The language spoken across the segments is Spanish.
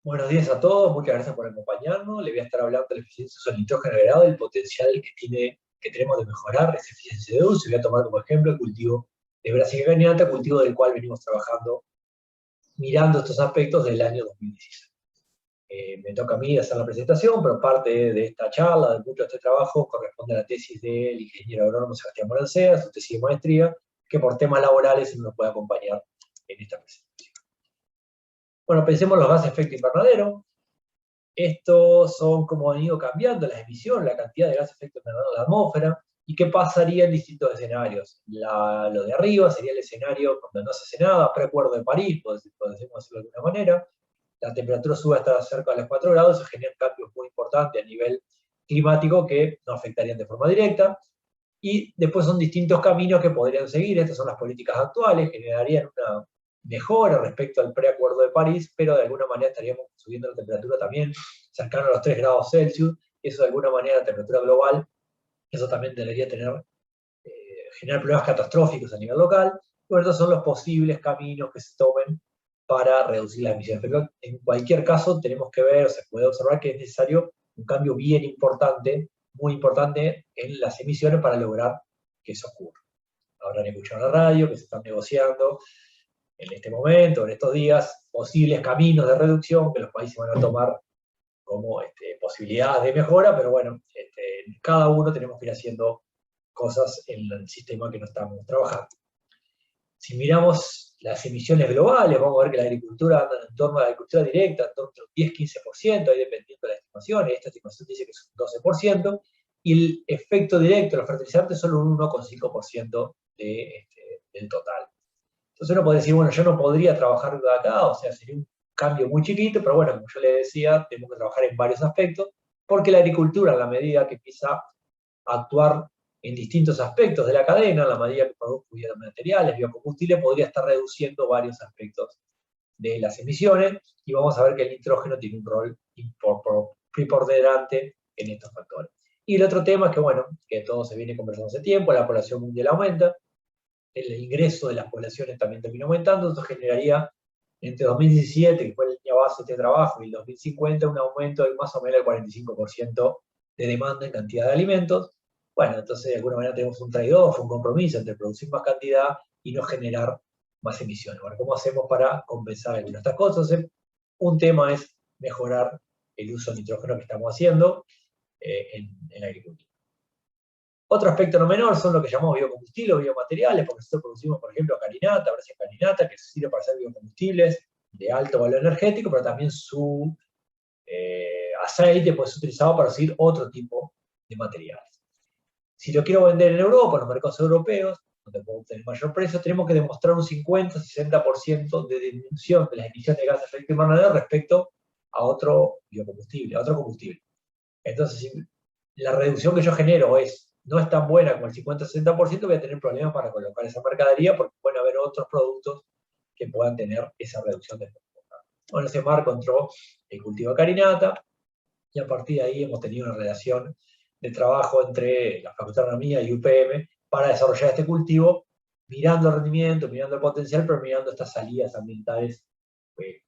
Buenos días a todos, muchas gracias por acompañarnos. Le voy a estar hablando de la eficiencia del nitrógeno agregado, el potencial que tenemos de mejorar esa eficiencia de uso. Y voy a tomar como ejemplo el cultivo de brassica carinata, cultivo del cual venimos trabajando, mirando estos aspectos del año 2016. Me toca a mí hacer la presentación, pero parte de esta charla, de mucho de este trabajo, corresponde a la tesis del ingeniero agrónomo Sebastián Morancea, su tesis de maestría, que por temas laborales nos puede acompañar en esta presentación. Bueno, pensemos en los gases de efecto invernadero. Estos son como han ido cambiando las emisiones, la cantidad de gases de efecto invernadero en la atmósfera, y qué pasaría en distintos escenarios. Lo de arriba sería el escenario cuando no se hace nada, preacuerdo de París, podemos decirlo de alguna manera. La temperatura sube hasta cerca de los 4 grados, se generan cambios muy importantes a nivel climático que no afectarían de forma directa. Y después son distintos caminos que podrían seguir. Estas son las políticas actuales, generarían una mejora respecto al preacuerdo de París, pero de alguna manera estaríamos subiendo la temperatura también, cercano a los 3 grados Celsius, y eso de alguna manera la temperatura global, eso también debería generar problemas catastróficos a nivel local. Bueno, estos son los posibles caminos que se tomen para reducir las emisiones. Pero en cualquier caso tenemos que ver, se puede observar que es necesario un cambio bien importante, muy importante en las emisiones para lograr que eso ocurra. Habrán escuchado en la radio que se están negociando en este momento, en estos días, posibles caminos de reducción que los países van a tomar como posibilidades de mejora, pero bueno, cada uno tenemos que ir haciendo cosas en el sistema que no estamos trabajando. Si miramos las emisiones globales, vamos a ver que la agricultura anda en torno a la agricultura directa, en torno al 10-15%, ahí dependiendo de la estimación. Esta estimación dice que es un 12%, y el efecto directo de los fertilizantes es solo un 1,5% del total. Entonces uno puede decir, bueno, yo no podría trabajar de acá, o sea, sería un cambio muy chiquito, pero bueno, como yo le decía, tenemos que trabajar en varios aspectos, porque la agricultura, a la medida que empieza a actuar en distintos aspectos de la cadena, a la medida que produce biomateriales, biocombustibles, podría estar reduciendo varios aspectos de las emisiones, y vamos a ver que el nitrógeno tiene un rol preponderante en estos factores. Y el otro tema es que, bueno, que todo se viene conversando hace tiempo, la población mundial aumenta, el ingreso de las poblaciones también termina aumentando, esto generaría entre 2017, que fue la línea base de este trabajo, y el 2050 un aumento de más o menos el 45% de demanda en cantidad de alimentos. Bueno, entonces de alguna manera tenemos un trade-off, un compromiso entre producir más cantidad y no generar más emisiones. Bueno, ¿cómo hacemos para compensar algunas de estas cosas? Un tema es mejorar el uso de nitrógeno que estamos haciendo en la agricultura. Otro aspecto no menor son lo que llamamos biocombustibles o biomateriales, porque nosotros producimos, por ejemplo, carinata, brassica carinata, que sirve para hacer biocombustibles de alto valor energético, pero también su aceite puede ser utilizado para producir otro tipo de materiales. Si lo quiero vender en Europa, en los mercados europeos, donde puedo obtener mayor precio, tenemos que demostrar un 50-60% de disminución de las emisiones de gases de efecto invernadero respecto a otro biocombustible, a otro combustible. Entonces, si la reducción que yo genero no es tan buena como el 50-60%, voy a tener problemas para colocar esa mercadería porque pueden haber otros productos que puedan tener esa reducción de efecto. Bueno, ese marco entró el cultivo de carinata, y a partir de ahí hemos tenido una relación de trabajo entre la Facultad de Agronomía y UPM para desarrollar este cultivo, mirando el rendimiento, mirando el potencial, pero mirando estas salidas ambientales,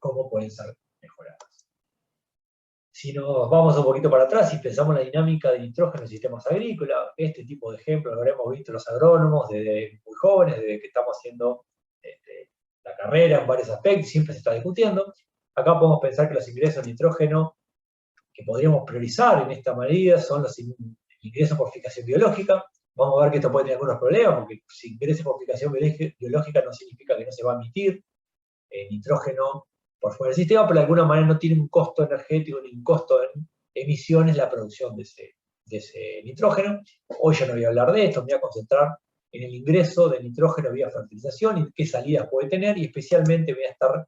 cómo pueden ser mejoradas. Si nos vamos un poquito para atrás y pensamos en la dinámica de nitrógeno en sistemas agrícolas, este tipo de ejemplos lo habremos visto los agrónomos desde muy jóvenes, desde que estamos haciendo la carrera en varios aspectos, siempre se está discutiendo. Acá podemos pensar que los ingresos de nitrógeno que podríamos priorizar en esta medida son los ingresos por fijación biológica. Vamos a ver que esto puede tener algunos problemas, porque si ingresa por fijación biológica no significa que no se va a emitir nitrógeno por fuera del sistema, pero de alguna manera no tiene un costo energético ni un costo en emisiones la producción de ese nitrógeno. Hoy yo no voy a hablar de esto, me voy a concentrar en el ingreso de nitrógeno vía fertilización y qué salidas puede tener, y especialmente voy a estar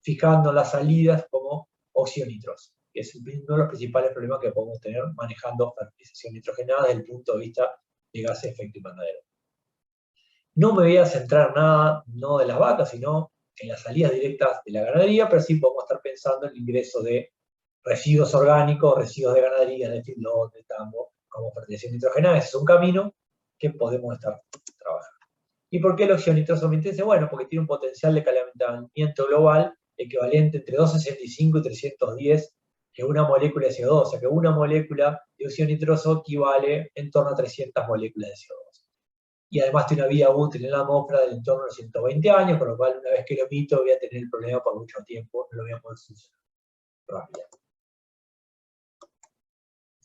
fijando las salidas como óxido nitroso, que es uno de los principales problemas que podemos tener manejando fertilización nitrogenada desde el punto de vista de gases de efecto invernadero. No me voy a centrar nada, no de las vacas, sino en las salidas directas de la ganadería, pero sí podemos estar pensando en el ingreso de residuos orgánicos, residuos de ganadería, de feedlot, de tambo, como fertilización nitrogenada. Ese es un camino que podemos estar trabajando. ¿Y por qué el óxido nitroso me interesa? Bueno, porque tiene un potencial de calentamiento global equivalente entre 265 y 310 que una molécula de CO2, o sea que una molécula de óxido nitroso equivale en torno a 300 moléculas de CO2. Y además tiene una vida útil en la atmósfera del entorno de 120 años, con lo cual una vez que lo emito voy a tener el problema por mucho tiempo, no lo voy a poder solucionar rápidamente.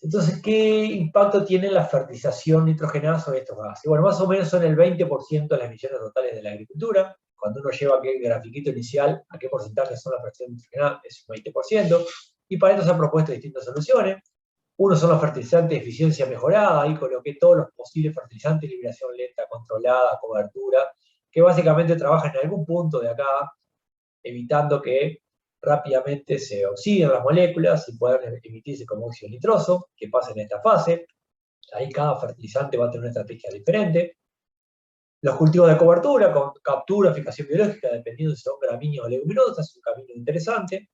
Entonces, ¿qué impacto tiene la fertilización nitrogenada sobre estos gases? Bueno, más o menos son el 20% de las emisiones totales de la agricultura. Cuando uno lleva aquel grafiquito inicial a qué porcentaje son la fertilización nitrogenada, es un 20%. Y para esto se han propuesto distintas soluciones. Uno son los fertilizantes de eficiencia mejorada, ahí coloqué todos los posibles fertilizantes, liberación lenta, controlada, cobertura, que básicamente trabajan en algún punto de acá, evitando que rápidamente se oxiden las moléculas y puedan emitirse como óxido nitroso, que pasa en esta fase. Ahí cada fertilizante va a tener una estrategia diferente. Los cultivos de cobertura, con captura, fijación biológica, dependiendo si son gramíneas o leguminosas, es un camino interesante.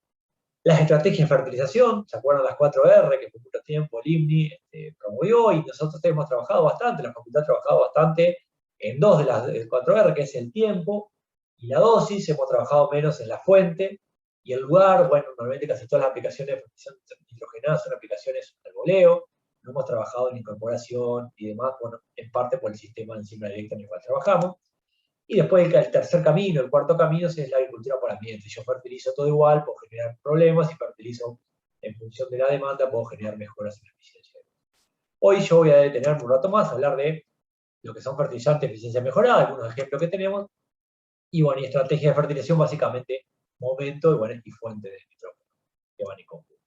Las estrategias de fertilización, ¿se acuerdan las 4R que por mucho tiempo el INMI promovió? Y nosotros hemos trabajado bastante, la facultad ha trabajado bastante en dos de las 4R, que es el tiempo y la dosis. Hemos trabajado menos en la fuente y el lugar. Bueno, normalmente casi todas las aplicaciones de fertilización nitrogenada son aplicaciones al voleo. No hemos trabajado en incorporación y demás, bueno, en parte por el sistema de enzima directa en el cual trabajamos. Y después el tercer camino, el cuarto camino, es la agricultura por ambiente. Yo fertilizo todo igual, puedo generar problemas, y fertilizo en función de la demanda, puedo generar mejoras en la eficiencia. Hoy yo voy a detenerme un rato más a hablar de lo que son fertilizantes de eficiencia mejorada, algunos ejemplos que tenemos, y bueno, y estrategia de fertilización, básicamente momento y, bueno, y fuente de nitrógeno que van en conjunto.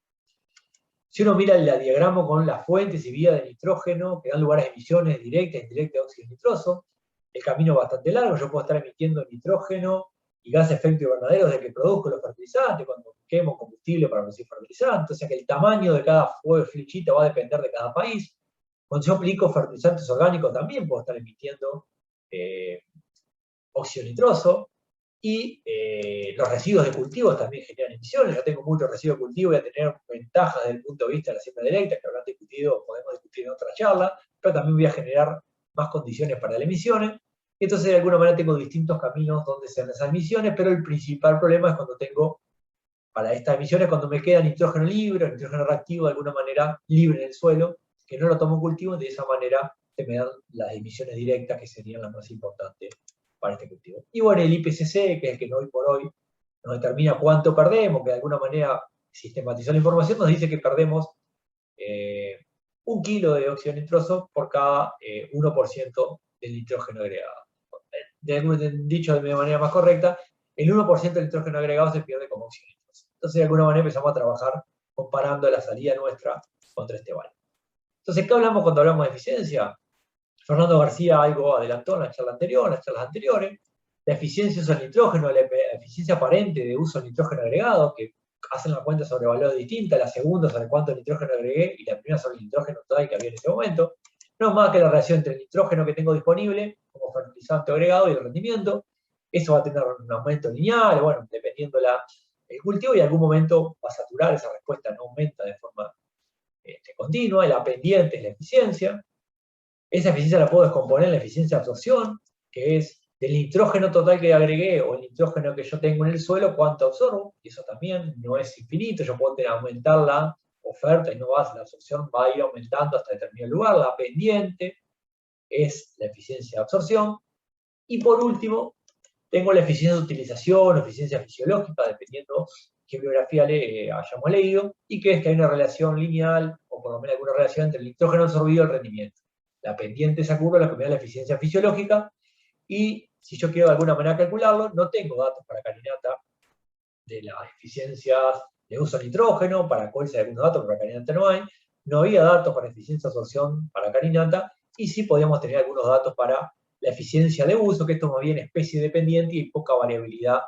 Si uno mira el diagrama con las fuentes y vías de nitrógeno que dan lugar a emisiones directas e indirectas de óxido nitroso, el camino es bastante largo. Yo puedo estar emitiendo nitrógeno y gas de efecto invernadero desde que produzco los fertilizantes, cuando quemo combustible para producir fertilizantes, o sea que el tamaño de cada flechita va a depender de cada país. Cuando yo aplico fertilizantes orgánicos también puedo estar emitiendo óxido nitroso, y los residuos de cultivos también generan emisiones. Yo tengo muchos residuos de cultivo, voy a tener ventajas desde el punto de vista de la siembra directa, que habrán discutido, podemos discutir en otra charla, pero también voy a generar más condiciones para las emisiones. Entonces, de alguna manera, tengo distintos caminos donde se dan esas emisiones, pero el principal problema es cuando tengo, para estas emisiones, cuando me queda nitrógeno libre, o nitrógeno reactivo de alguna manera libre en el suelo, que no lo tomo en cultivo, de esa manera se me dan las emisiones directas, que serían las más importantes para este cultivo. Y bueno, el IPCC, que es el que hoy por hoy nos determina cuánto perdemos, que de alguna manera sistematizó la información, nos dice que perdemos 1 kilo de óxido nitroso por cada 1% del nitrógeno agregado. Dicho de manera más correcta, el 1% del nitrógeno agregado se pierde como óxido nitroso. Entonces, de alguna manera empezamos a trabajar comparando la salida nuestra contra este valor. Entonces, ¿qué hablamos cuando hablamos de eficiencia? Fernando García algo adelantó en la charla anterior, en las charlas anteriores. La eficiencia de uso del nitrógeno, la eficiencia aparente de uso del nitrógeno agregado, que hacen la cuenta sobre valores distintas, la segunda sobre cuánto nitrógeno agregué y la primera sobre el nitrógeno total que había en ese momento. No más que la relación entre el nitrógeno que tengo disponible como fertilizante agregado y el rendimiento. Eso va a tener un aumento lineal, bueno, dependiendo el cultivo, y en algún momento va a saturar, esa respuesta no aumenta de forma continua. La pendiente es la eficiencia. Esa eficiencia la puedo descomponer en la eficiencia de absorción, que es del nitrógeno total que agregué o el nitrógeno que yo tengo en el suelo, cuánto absorbo, y eso también no es infinito. Yo puedo aumentar la oferta y no va, la absorción va a ir aumentando hasta determinado lugar. La pendiente es la eficiencia de absorción. Y por último, tengo la eficiencia de utilización, eficiencia fisiológica, dependiendo qué bibliografía hayamos leído, y que es que hay una relación lineal, o por lo menos alguna relación entre el nitrógeno absorbido y el rendimiento. La pendiente esa curva es la que me da la eficiencia fisiológica, y si yo quiero de alguna manera calcularlo, no tengo datos para carinata de las eficiencias de uso de nitrógeno, para colza hay algunos datos, pero para carinata no hay. No había datos para eficiencia de absorción para carinata, y sí podíamos tener algunos datos para la eficiencia de uso, que esto es más bien especie dependiente y hay poca variabilidad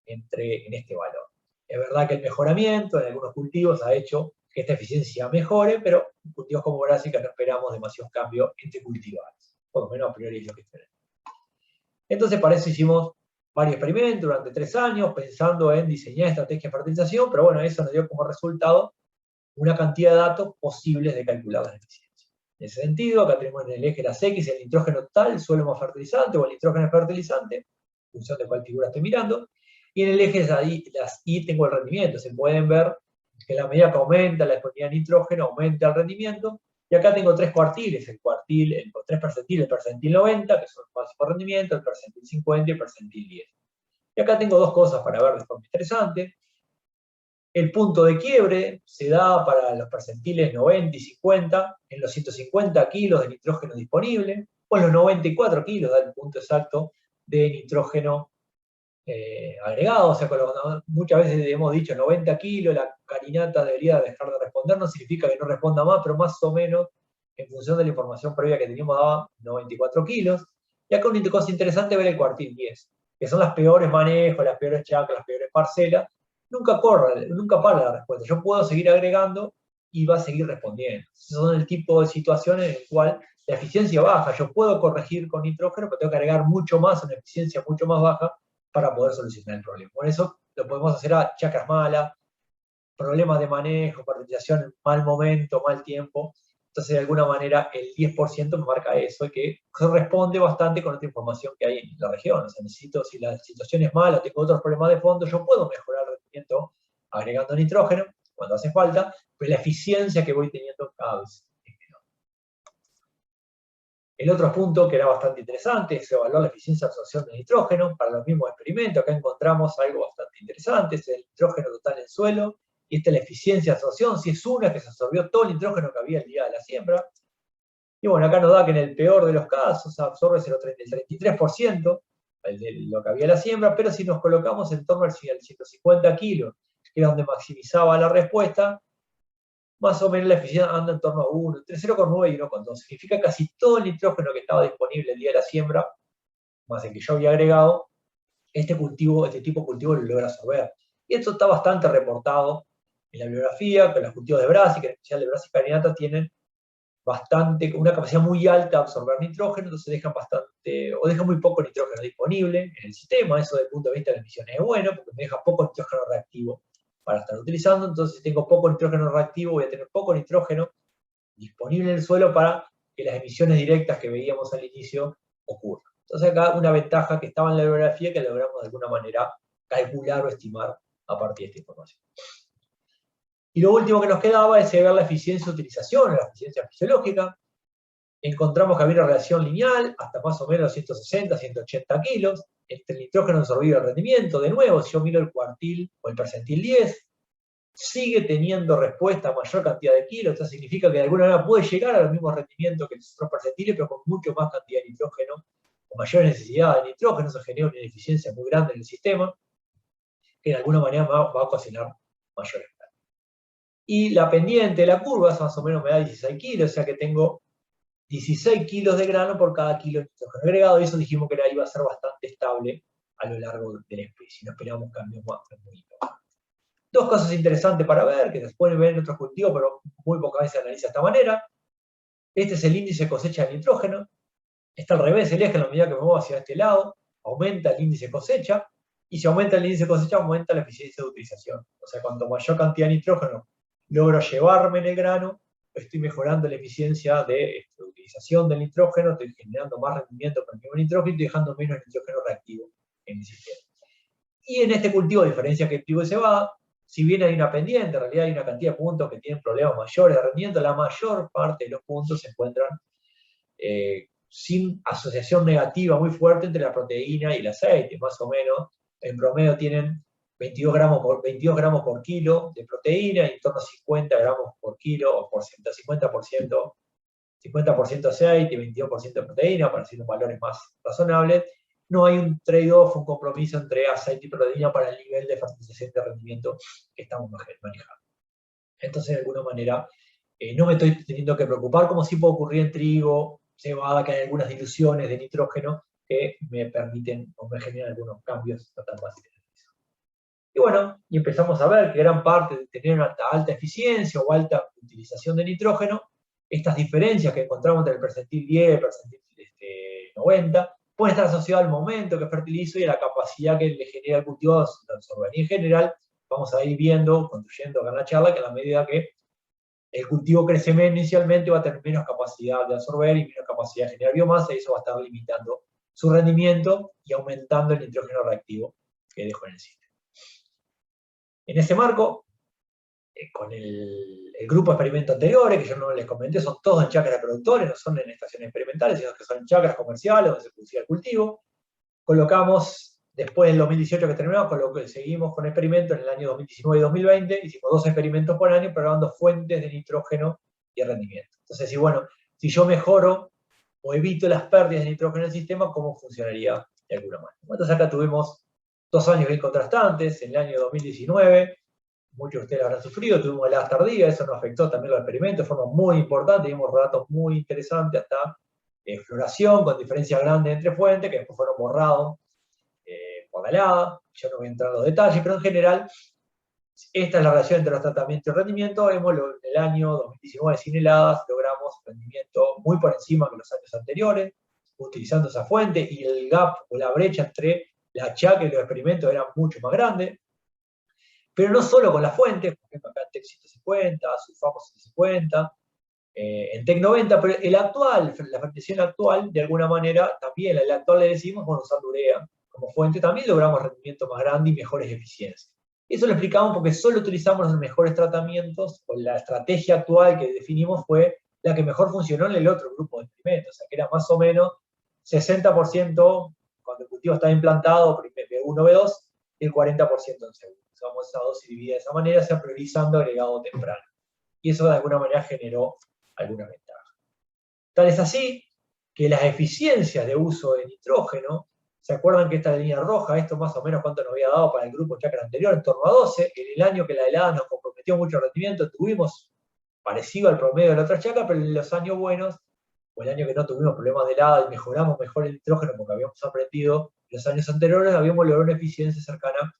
en este valor. Es verdad que el mejoramiento en algunos cultivos ha hecho que esta eficiencia mejore, pero en cultivos como Brasil no esperamos demasiados cambios entre cultivares. Por lo menos a priori es lo que esperamos. Entonces, para eso hicimos varios experimentos durante 3 años, pensando en diseñar estrategias de fertilización, pero bueno, eso nos dio como resultado una cantidad de datos posibles de calcular las eficiencias. En ese sentido, acá tenemos en el eje las X el nitrógeno total, el suelo más fertilizante, o el nitrógeno fertilizante, en función de cuál figura estoy mirando, Y en el eje las Y tengo el rendimiento. Se pueden ver que en la medida que aumenta la disponibilidad de nitrógeno, aumenta el rendimiento. Y acá tengo tres cuartiles, tres percentiles, el percentil 90, que son el máximo rendimiento, el percentil 50 y el percentil 10. Y acá tengo dos cosas para ver de forma interesante. El punto de quiebre se da para los percentiles 90 y 50 en los 150 kilos de nitrógeno disponible, o en los 94 kilos da el punto exacto de nitrógeno agregado. O sea, muchas veces hemos dicho 90 kilos, la carinata debería dejar de responder, no significa que no responda más, pero más o menos, en función de la información previa que teníamos, daba 94 kilos. Y acá una cosa interesante ver el cuartil 10, que son las peores manejos, las peores chacras, las peores parcelas. Nunca para la respuesta. Yo puedo seguir agregando y va a seguir respondiendo. Son el tipo de situaciones en el cual la eficiencia baja. Yo puedo corregir con nitrógeno, pero tengo que agregar mucho más, una eficiencia mucho más baja, para poder solucionar el problema. Por eso lo podemos hacer a chacras malas, problemas de manejo, fertilización, mal momento, mal tiempo. Entonces, de alguna manera, el 10% me marca eso, y que corresponde bastante con otra información que hay en la región. O sea, necesito, si la situación es mala, tengo otros problemas de fondo, yo puedo mejorar el rendimiento agregando nitrógeno cuando hace falta, pero la eficiencia que voy teniendo cada vez es menor. El otro punto que era bastante interesante es evaluar la eficiencia de absorción de nitrógeno para los mismos experimentos. Acá encontramos algo bastante interesante, es el nitrógeno total en suelo, y esta es la eficiencia de absorción, si es una que se absorbió todo el nitrógeno que había el día de la siembra. Y bueno, acá nos da que en el peor de los casos absorbe el 33% de lo que había en la siembra, pero si nos colocamos en torno al 150 kilos, que era donde maximizaba la respuesta, más o menos la eficiencia anda en torno a 1, entre 0,9 y 1,2. Significa casi todo el nitrógeno que estaba disponible el día de la siembra, más el que yo había agregado, este tipo de cultivo lo logra absorber. Y esto está bastante reportado en la bibliografía, que los cultivos de Brassica, en especial de Brassica carinata, tienen una capacidad muy alta de absorber nitrógeno, entonces dejan muy poco nitrógeno disponible en el sistema. Eso desde el punto de vista de las emisiones es bueno, porque me deja poco nitrógeno reactivo para estar utilizando. Entonces, si tengo poco nitrógeno reactivo, voy a tener poco nitrógeno disponible en el suelo para que las emisiones directas que veíamos al inicio ocurran. Entonces, acá una ventaja que estaba en la bibliografía que logramos de alguna manera calcular o estimar a partir de esta información. Y lo último que nos quedaba es ver la eficiencia de utilización, la eficiencia fisiológica. Encontramos que había una relación lineal hasta más o menos 160, 180 kilos entre el nitrógeno absorbido y el rendimiento. De nuevo, si yo miro el cuartil o el percentil 10, sigue teniendo respuesta a mayor cantidad de kilos. Esto significa que de alguna manera puede llegar al mismo rendimiento que los otros percentiles, pero con mucho más cantidad de nitrógeno, con mayor necesidad de nitrógeno. Eso genera una ineficiencia muy grande en el sistema, que de alguna manera va a ocasionar mayores daños. Y la pendiente de la curva más o menos me da 16 kilos, o sea que tengo 16 kilos de grano por cada kilo de nitrógeno agregado, y eso dijimos que iba a ser bastante estable a lo largo de la especie. No esperamos cambios muy importantes. Dos cosas interesantes para ver, que se pueden ver en otros cultivos, pero muy pocas veces se analiza de esta manera. Este es el índice de cosecha de nitrógeno. Está al revés el eje, en la medida que me muevo hacia este lado, aumenta el índice de cosecha, y si aumenta el índice de cosecha, aumenta la eficiencia de utilización. O sea, cuanto mayor cantidad de nitrógeno logro llevarme en el grano, estoy mejorando la eficiencia de utilización del nitrógeno, estoy generando más rendimiento con el mismo nitrógeno y estoy dejando menos nitrógeno reactivo en el sistema. Y en este cultivo, a diferencia que el trigo de cebada, si bien hay una pendiente, en realidad hay una cantidad de puntos que tienen problemas mayores de rendimiento, la mayor parte de los puntos se encuentran sin asociación negativa muy fuerte entre la proteína y el aceite. Más o menos, en promedio tienen 22 gramos por kilo de proteína y en torno a 50 gramos por kilo, o por 50% aceite y 22% de proteína, para decir valores más razonables. No hay un trade-off, un compromiso entre aceite y proteína para el nivel de fertilización de rendimiento que estamos manejando. Entonces, de alguna manera, no me estoy teniendo que preocupar, como sí puede ocurrir en trigo, cebada, que hay algunas diluciones de nitrógeno que me permiten o me generan algunos cambios no tan fáciles. Y bueno, y empezamos a ver que gran parte de tener una alta eficiencia o alta utilización de nitrógeno, estas diferencias que encontramos entre el percentil 10 y el percentil 90, pueden estar asociadas al momento que fertilizo y a la capacidad que le genera el cultivo de absorber. Y en general, vamos a ir viendo, construyendo acá en la charla, que a la medida que el cultivo crece menos inicialmente, va a tener menos capacidad de absorber y menos capacidad de generar biomasa, y eso va a estar limitando su rendimiento y aumentando el nitrógeno reactivo que dejo en el sistema. En ese marco, con el grupo de experimentos anteriores, que yo no les comenté, son todos en chacras productores, no son en estaciones experimentales, sino que son en chacras comerciales donde se producía el cultivo. Colocamos, después del 2018 que terminamos, seguimos con experimentos en el año 2019 y 2020, hicimos 2 experimentos por año, probando fuentes de nitrógeno y rendimiento. Entonces, si yo mejoro o evito las pérdidas de nitrógeno en el sistema, ¿cómo funcionaría de alguna manera? Entonces acá tuvimos 2 años bien contrastantes, en el año 2019, muchos de ustedes lo habrán sufrido, tuvimos heladas tardías, eso nos afectó también los experimentos de forma muy importante, vimos datos muy interesantes hasta floración con diferencias grandes entre fuentes, que después fueron borrados por la helada. Yo no voy a entrar en los detalles, pero en general, esta es la relación entre los tratamientos y rendimiento. Vemos en el año 2019 sin heladas, logramos rendimiento muy por encima que los años anteriores, utilizando esa fuente, y el gap o la brecha entre la chacra y los experimentos era mucho más grande. Pero no solo con las fuentes, por ejemplo acá en TEC 150, Sulfamo 150, en TEC 90, pero la fermentación actual, de alguna manera, también el actual le decimos, bueno, usando urea como fuente, también logramos rendimiento más grande y mejores eficiencias. Eso lo explicamos porque solo utilizamos los mejores tratamientos, o la estrategia actual que definimos fue la que mejor funcionó en el otro grupo de experimentos, o sea que era más o menos 60% cuando el cultivo estaba implantado, B1, B2, y el 40% en segundo. Usamos esa dosis dividida de esa manera, se priorizando agregado temprano. Y eso de alguna manera generó alguna ventaja. Tal es así que las eficiencias de uso de nitrógeno, ¿se acuerdan que esta línea roja, esto más o menos cuánto nos había dado para el grupo chacra anterior? En torno a 12. En el año que la helada nos comprometió mucho rendimiento, tuvimos parecido al promedio de la otra chacra, pero en los años buenos, o el año que no tuvimos problemas de helada y mejoramos mejor el nitrógeno porque habíamos aprendido en los años anteriores, habíamos logrado una eficiencia cercana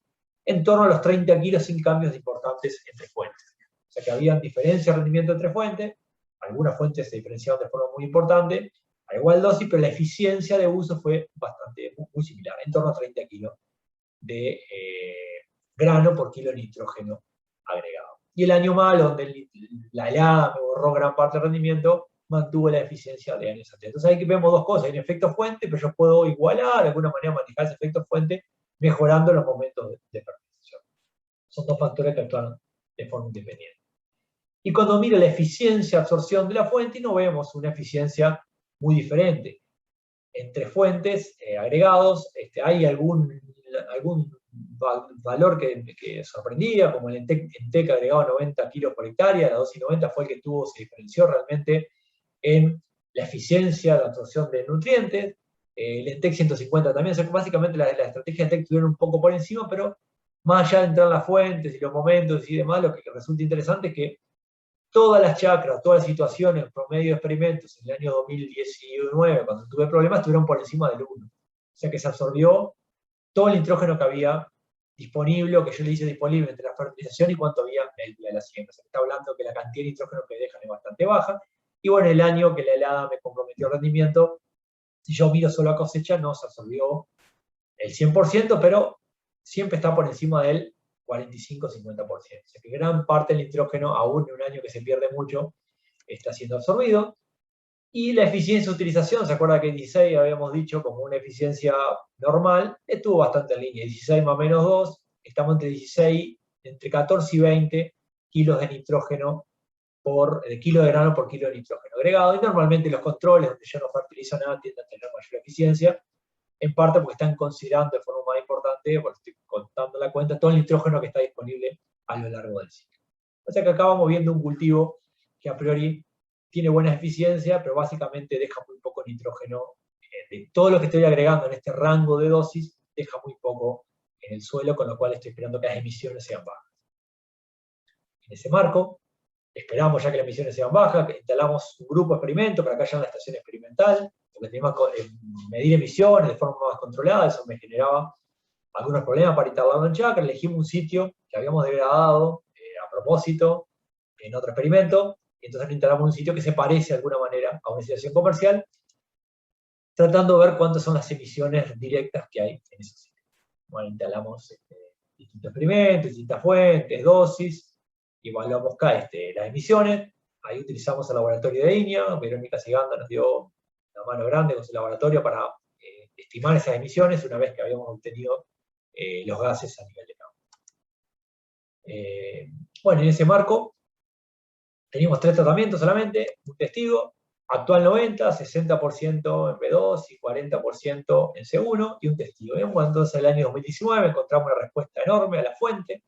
en torno a los 30 kilos sin cambios importantes entre fuentes. O sea que había diferencia de rendimiento entre fuentes, algunas fuentes se diferenciaban de forma muy importante, a igual dosis, pero la eficiencia de uso fue bastante, muy similar, en torno a 30 kilos de grano por kilo de nitrógeno agregado. Y el año malo, donde la helada me borró gran parte del rendimiento, mantuvo la eficiencia de años anteriores. Entonces ahí vemos 2 cosas, hay un efecto fuente, pero yo puedo igualar, de alguna manera manejar ese efecto fuente, mejorando los momentos de fermentación. Son 2 factores que actúan de forma independiente. Y cuando miro la eficiencia de absorción de la fuente, no vemos una eficiencia muy diferente. Entre fuentes agregados, hay algún valor que sorprendía, como el ENTEC agregado 90 kilos por hectárea, la dosis 90 fue el que se diferenció realmente en la eficiencia de absorción de nutrientes. El ENTEC 150 también, o sea, básicamente la estrategia de ENTEC estuvieron un poco por encima, pero más allá de entrar en las fuentes y los momentos y demás, lo que resulta interesante es que todas las chacras, todas las situaciones, promedio de experimentos en el año 2019, cuando tuve problemas, estuvieron por encima del 1. O sea que se absorbió todo el nitrógeno que había disponible, o que yo le hice disponible entre la fertilización y cuánto había en el día de la siembra. Se está hablando que la cantidad de nitrógeno que dejan es bastante baja. Y bueno, el año que la helada me comprometió el rendimiento, si yo miro solo a cosecha, no se absorbió el 100%, pero siempre está por encima del 45-50%. O sea que gran parte del nitrógeno, aún en un año que se pierde mucho, está siendo absorbido. Y la eficiencia de utilización, ¿se acuerda que 16 habíamos dicho como una eficiencia normal? Estuvo bastante en línea, 16 más o menos 2, estamos entre 16, entre 14 y 20 kilos de nitrógeno kilo de grano por kilo de nitrógeno agregado, y normalmente los controles donde ya no fertiliza nada tienden a tener mayor eficiencia, en parte porque están considerando de forma más importante, porque estoy contando la cuenta, todo el nitrógeno que está disponible a lo largo del ciclo. O sea que acá vamos viendo un cultivo que a priori tiene buena eficiencia, pero básicamente deja muy poco nitrógeno. De todo lo que estoy agregando en este rango de dosis, deja muy poco en el suelo, con lo cual estoy esperando que las emisiones sean bajas. En ese marco, esperamos ya que las emisiones sean bajas, que instalamos un grupo de experimento para que haya una estación experimental, porque teníamos que medir emisiones de forma más controlada, eso me generaba algunos problemas para instalarlo en chacra. Elegimos un sitio que habíamos degradado a propósito en otro experimento, y entonces instalamos un sitio que se parece de alguna manera a una situación comercial, tratando de ver cuántas son las emisiones directas que hay en ese sitio. Bueno, instalamos distintos experimentos, distintas fuentes, dosis, evaluamos las emisiones. Ahí utilizamos el laboratorio de INEA, Verónica Siganda nos dio una mano grande con su laboratorio para estimar esas emisiones una vez que habíamos obtenido los gases a nivel de campo. Bueno, en ese marco teníamos 3 tratamientos solamente, un testigo, actual 90, 60% en B2 y 40% en C1 y un testigo. Bien, bueno, entonces en el año 2019 encontramos una respuesta enorme a la fuente,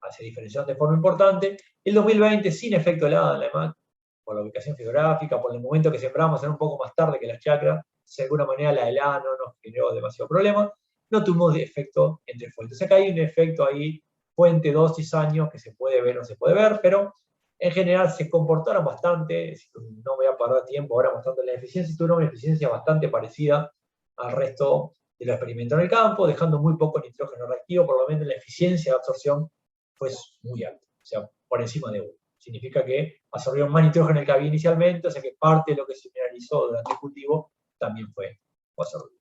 hace diferenciación de forma importante. El 2020 sin efecto helado en la EMAC, por la ubicación geográfica, por el momento que sembramos era un poco más tarde que las chacras, de alguna manera la helada no nos generó demasiado problema, no tuvimos efecto entre fuentes. O sea que hay un efecto ahí, fuente, dosis, años, que se puede ver o no se puede ver, pero en general se comportaron bastante, no voy a perder tiempo ahora mostrando la eficiencia, tuvieron una eficiencia bastante parecida al resto de los experimentos en el campo, dejando muy poco nitrógeno reactivo, por lo menos la eficiencia de absorción fue muy alta, o sea, por encima de 1. Significa que absorbieron más nitrógeno del que había inicialmente, o sea que parte de lo que se mineralizó durante el cultivo también fue absorbido.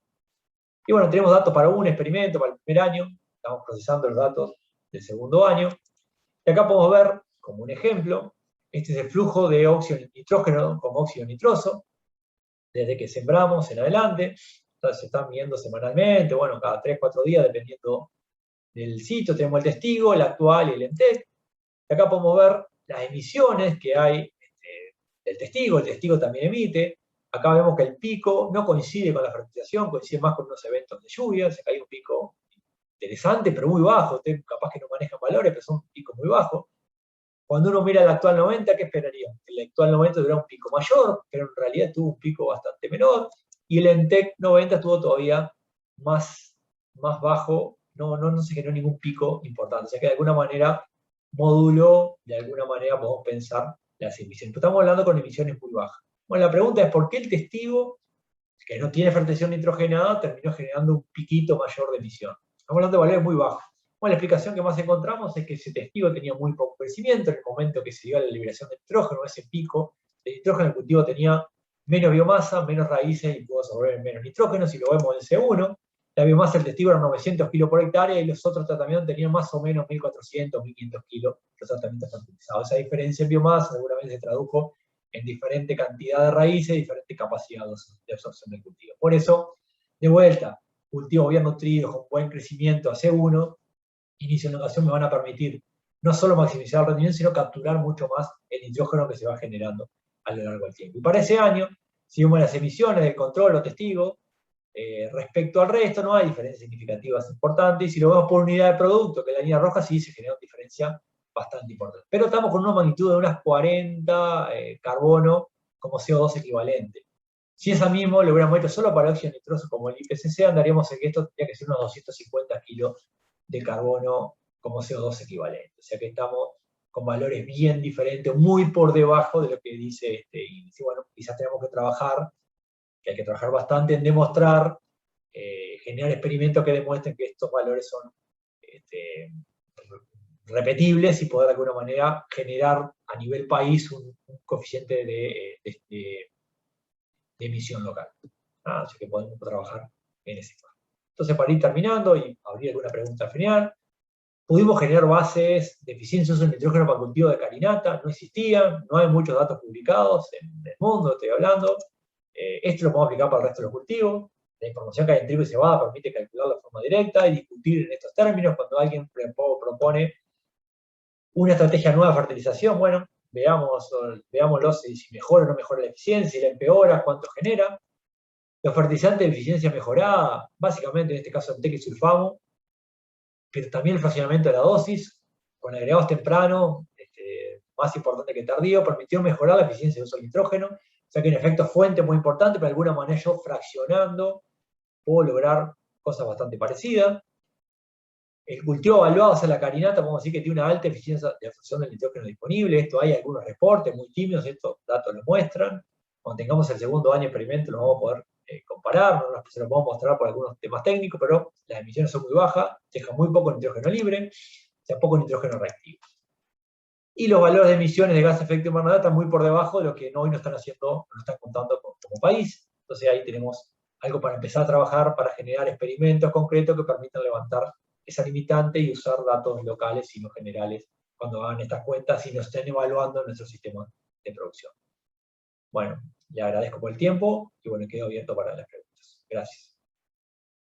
Y bueno, tenemos datos para un experimento, para el primer año, estamos procesando los datos del segundo año, y acá podemos ver, como un ejemplo, este es el flujo de óxido de nitrógeno con óxido nitroso, desde que sembramos en adelante, entonces se están midiendo semanalmente, bueno, cada 3-4 días, dependiendo del sitio, tenemos el testigo, el actual y el ENTEC. Acá podemos ver las emisiones que hay del testigo, el testigo también emite. Acá vemos que el pico no coincide con la fertilización, coincide más con unos eventos de lluvia, o sea que hay un pico interesante, pero muy bajo. Ustedes capaz que no manejan valores, pero son picos muy bajos. Cuando uno mira el actual 90, ¿qué esperaría? El actual 90 tuviera un pico mayor, pero en realidad tuvo un pico bastante menor, y el ENTEC 90 tuvo todavía más bajo, no se generó ningún pico importante. O sea que de alguna manera moduló, de alguna manera podemos pensar las emisiones. Pero estamos hablando con emisiones muy bajas. Bueno, la pregunta es ¿por qué el testigo, que no tiene fertilización nitrogenada, terminó generando un piquito mayor de emisión? Estamos hablando de valores muy bajos. Bueno, la explicación que más encontramos es que ese testigo tenía muy poco crecimiento en el momento que se dio la liberación de nitrógeno, ese pico de nitrógeno, el cultivo tenía menos biomasa, menos raíces y pudo absorber menos nitrógeno. Si lo vemos en C1, la biomasa del testigo era 900 kilos por hectárea y los otros tratamientos tenían más o menos 1400, 1500 kilos los tratamientos fertilizados. Esa diferencia en biomasa seguramente se tradujo en diferente cantidad de raíces, diferente capacidad de absorción del cultivo. Por eso, de vuelta, cultivos bien nutridos, con buen crecimiento a C1, inicio de inundación me van a permitir no solo maximizar el rendimiento, sino capturar mucho más el nitrógeno que se va generando a lo largo del tiempo. Y para ese año, si vemos las emisiones del control o testigo, respecto al resto no hay diferencias significativas importantes, y si lo vemos por unidad de producto, que es la línea roja, sí se genera una diferencia bastante importante. Pero estamos con una magnitud de unas 40 carbono como CO2 equivalente. Si esa mismo lo hubiéramos hecho solo para óxido nitroso como el IPCC, andaríamos en que esto tendría que ser unos 250 kilos de carbono como CO2 equivalente. O sea que estamos con valores bien diferentes, muy por debajo de lo que dice este índice. Bueno, quizás tenemos que trabajar, que hay que trabajar bastante en demostrar, generar experimentos que demuestren que estos valores son repetibles y poder de alguna manera generar a nivel país un coeficiente de emisión local. Así que podemos trabajar en ese caso. Entonces, para ir terminando y abrir alguna pregunta final, pudimos generar bases de eficiencia de uso de nitrógeno para cultivo de carinata, no existían, no hay muchos datos publicados en el mundo, estoy hablando. Esto lo podemos aplicar para el resto de los cultivos. La información que hay en trigo y cebada permite calcular de forma directa y discutir en estos términos. Cuando alguien propone una estrategia nueva de fertilización, bueno, veámoslo si mejora o no mejora la eficiencia, si la empeora, cuánto genera. Los fertilizantes de eficiencia mejorada, básicamente en este caso el TEC y sulfamo, pero también el fraccionamiento de la dosis, con agregados tempranos, más importante que tardío, permitió mejorar la eficiencia de uso del nitrógeno, o sea que un efecto fuente muy importante, pero de alguna manera yo fraccionando puedo lograr cosas bastante parecidas. El cultivo evaluado hacia la carinata, podemos decir que tiene una alta eficiencia de absorción del nitrógeno disponible. Esto hay algunos reportes muy tímidos, estos datos lo muestran. Cuando tengamos el segundo año de experimento lo vamos a poder comparar, no se lo podemos mostrar por algunos temas técnicos, pero las emisiones son muy bajas, dejan muy poco nitrógeno libre, o sea, poco nitrógeno reactivo. Y los valores de emisiones de gas de efecto invernadero están muy por debajo de lo que hoy nos están haciendo, nos están contando como país. Entonces ahí tenemos algo para empezar a trabajar, para generar experimentos concretos que permitan levantar esa limitante y usar datos locales y no generales cuando hagan estas cuentas y nos estén evaluando nuestro sistema de producción. Bueno, le agradezco por el tiempo y bueno, quedo abierto para las preguntas. Gracias.